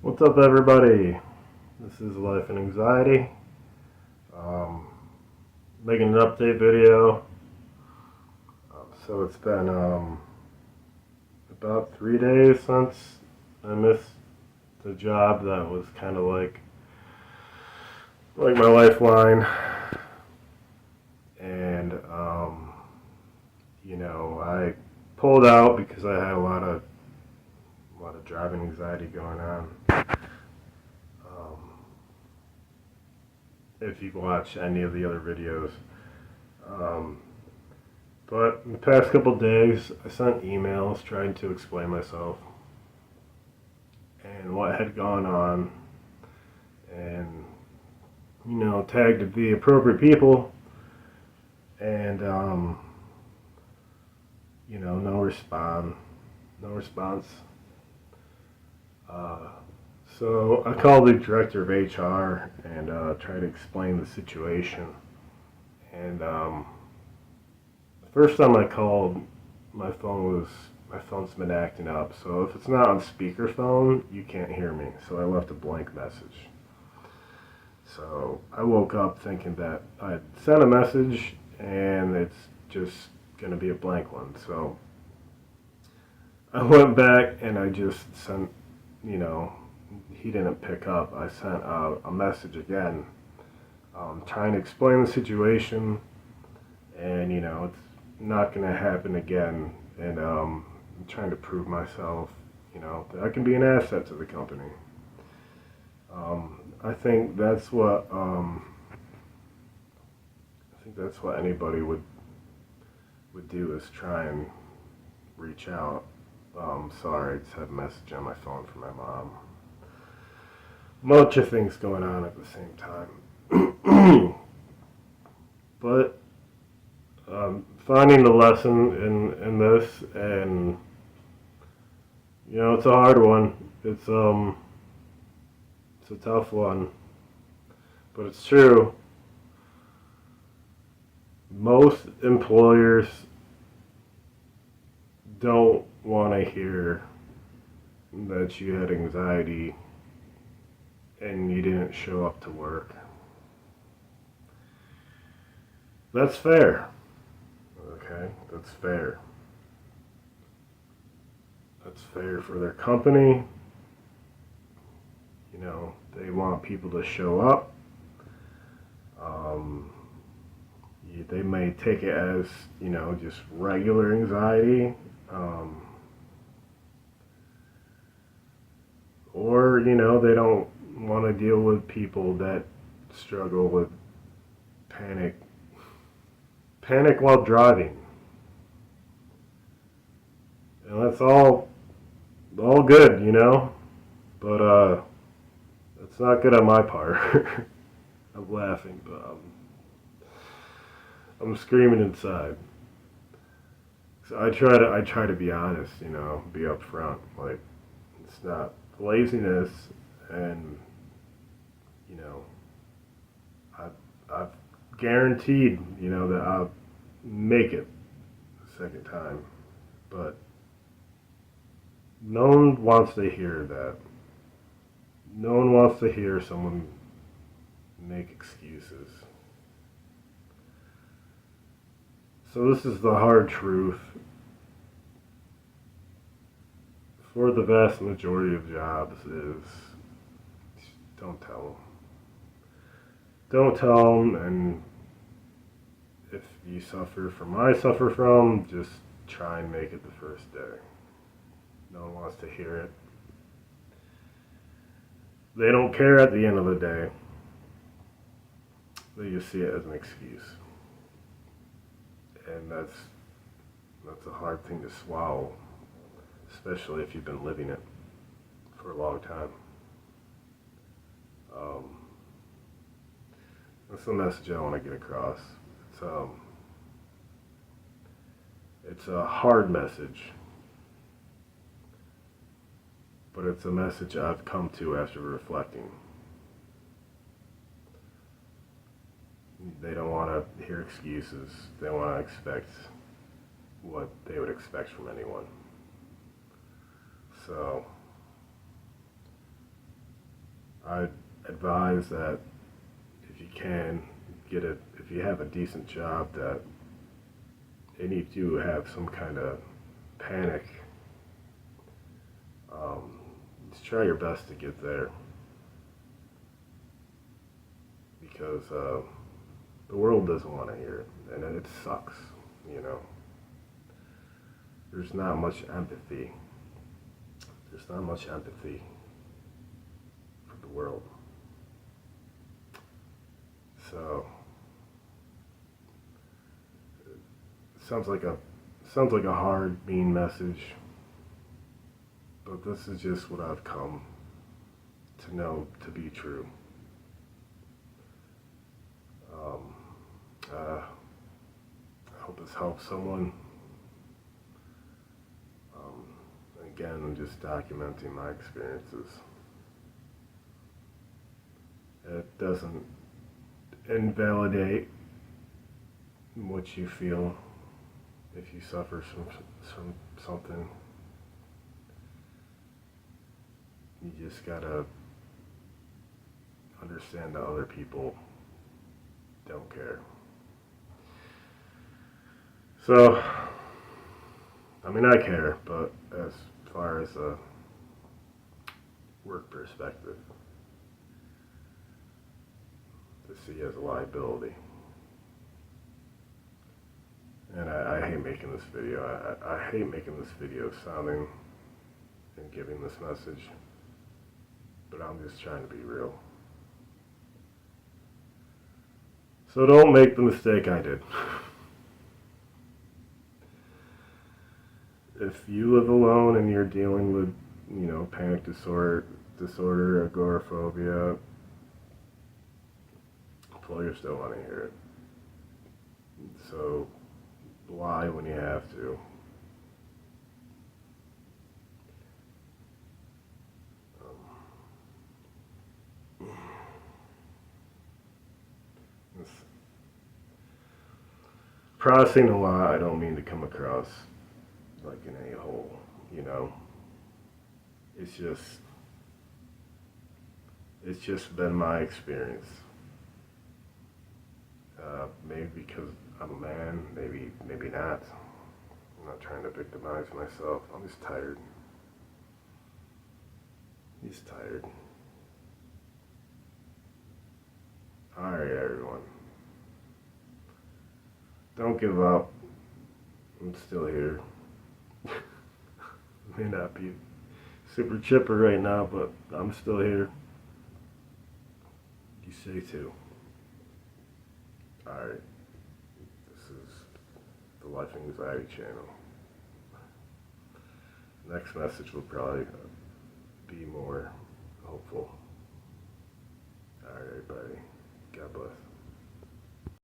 What's up, everybody? This is Life and Anxiety. Um, Making an update video. So it's been about 3 days since I missed the job that was kind of like my lifeline, and I pulled out because I had a lot of driving anxiety going on. If you've watched any of the other videos. But in the past couple of days, I sent emails trying to explain myself and what had gone on, and tagged the appropriate people, and no response. So I called the director of HR and tried to explain the situation. And the first time I called, my phone's been acting up. So if it's not on speakerphone, you can't hear me. So I left a blank message. So I woke up thinking that I'd sent a message and it's just going to be a blank one. So I went back and I just sent, he didn't pick up. I sent a message again, trying to explain the situation, and it's not going to happen again. And I'm trying to prove myself, that I can be an asset to the company. I think that's what anybody would do, is try and reach out. Sorry, I just had a message on my phone from my mom. Much of things going on at the same time. But finding the lesson in this, and it's a hard one. It's a tough one, but it's true. Most employers don't want to hear that you had anxiety and you didn't show up to work. That's fair. Okay? That's fair. That's fair for their company. They want people to show up. They may take it as, just regular anxiety. Or, they don't want to deal with people that struggle with panic while driving. And that's all good, but it's not good on my part. I'm laughing, but I'm screaming inside. So I try to be honest, be upfront. Like, it's not laziness, and I've guaranteed, that I'll make it the second time. But no one wants to hear that. No one wants to hear someone make excuses. So this is the hard truth. For the vast majority of jobs is, don't tell them. Don't tell them, and if you suffer from what I suffer from, just try and make it the first day. No one wants to hear it. They don't care at the end of the day. They just see it as an excuse. And that's a hard thing to swallow, especially if you've been living it for a long time. That's the message I want to get across. It's a hard message, but it's a message I've come to after reflecting. They don't want to hear excuses. They want to expect what they would expect from anyone. So I advise that if you can if you have a decent job, that and you do have some kind of panic, just try your best to get there, because the world doesn't want to hear it, and it sucks, you know. There's not much empathy. There's not much empathy for the world. So it sounds like a hard, mean message, but this is just what I've come to know to be true. Um, I hope this helps someone. Again, I'm just documenting my experiences. It doesn't invalidate what you feel if you suffer something. You just gotta understand that other people don't care. So, I mean, I care, but as far as a work perspective, to see as a liability. And I hate making this video. I hate making this video sounding and giving this message, but I'm just trying to be real. So don't make the mistake I did. If you live alone and you're dealing with, panic disorder, agoraphobia, employers don't want to hear it. So lie when you have to. Crossing the line, I don't mean to come across like an a-hole, you know. It's just been my experience. Maybe because I'm a man, maybe not. I'm not trying to victimize myself. I'm just tired. He's tired. Alright, everyone. Don't give up. I'm still here. May not be super chipper right now, but I'm still here. You say too. Alright. This is the Life Anxiety channel. Next message will probably be more